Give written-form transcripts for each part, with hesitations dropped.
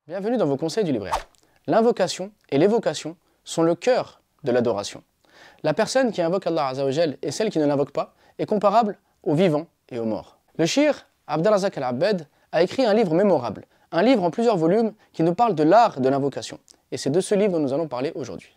Bienvenue dans vos conseils du libraire. L'invocation et l'évocation sont le cœur de l'adoration. La personne qui invoque Allah Azza wa Jal et celle qui ne l'invoque pas est comparable aux vivants et aux morts. Le shir Abdelrazak Al-Abbad a écrit un livre mémorable, un livre en plusieurs volumes qui nous parle de l'art de l'invocation. Et c'est de ce livre dont nous allons parler aujourd'hui.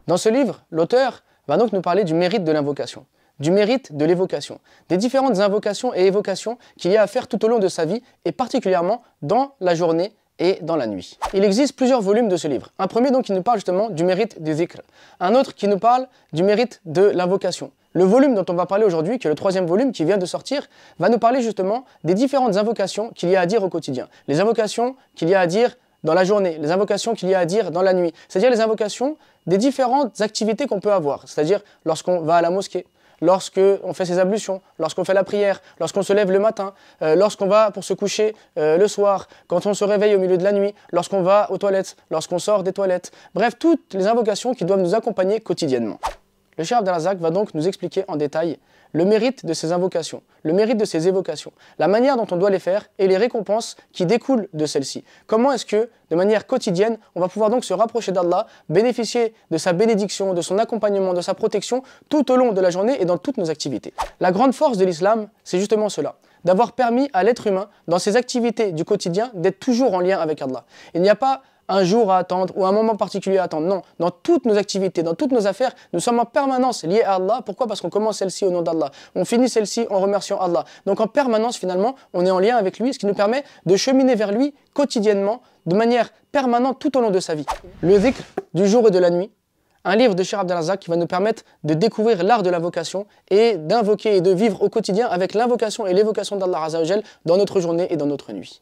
Dans ce livre, l'auteur va donc nous parler du mérite de l'invocation, du mérite de l'évocation, des différentes invocations et évocations qu'il y a à faire tout au long de sa vie et particulièrement dans la journée et dans la nuit. Il existe plusieurs volumes de ce livre. Un premier donc qui nous parle justement du mérite du dhikr, un autre qui nous parle du mérite de l'invocation. Le volume dont on va parler aujourd'hui, qui est le troisième volume qui vient de sortir, va nous parler justement des différentes invocations qu'il y a à dire au quotidien. Les invocations qu'il y a à dire dans la journée, les invocations qu'il y a à dire dans la nuit, c'est-à-dire les invocations des différentes activités qu'on peut avoir, c'est-à-dire lorsqu'on va à la mosquée, lorsqu'on fait ses ablutions, lorsqu'on fait la prière, lorsqu'on se lève le matin, lorsqu'on va pour se coucher le soir, quand on se réveille au milieu de la nuit, lorsqu'on va aux toilettes, lorsqu'on sort des toilettes. Bref, toutes les invocations qui doivent nous accompagner quotidiennement. Le Cheikh Abdelrazak va donc nous expliquer en détail le mérite de ces invocations, le mérite de ces évocations, la manière dont on doit les faire et les récompenses qui découlent de celles-ci. Comment est-ce que, de manière quotidienne, on va pouvoir donc se rapprocher d'Allah, bénéficier de sa bénédiction, de son accompagnement, de sa protection tout au long de la journée et dans toutes nos activités. La grande force de l'islam, c'est justement cela, d'avoir permis à l'être humain, dans ses activités du quotidien, d'être toujours en lien avec Allah. Il n'y a pas un jour à attendre ou un moment particulier à attendre. Non, dans toutes nos activités, dans toutes nos affaires, nous sommes en permanence liés à Allah. Pourquoi? Parce qu'on commence celle-ci au nom d'Allah. On finit celle-ci en remerciant Allah. Donc en permanence, finalement, on est en lien avec lui, ce qui nous permet de cheminer vers lui quotidiennement, de manière permanente tout au long de sa vie. Le dhikr du jour et de la nuit, un livre de Cheikh Abdelrazak qui va nous permettre de découvrir l'art de l'invocation et d'invoquer et de vivre au quotidien avec l'invocation et l'évocation d'Allah Azza wa Jal dans notre journée et dans notre nuit.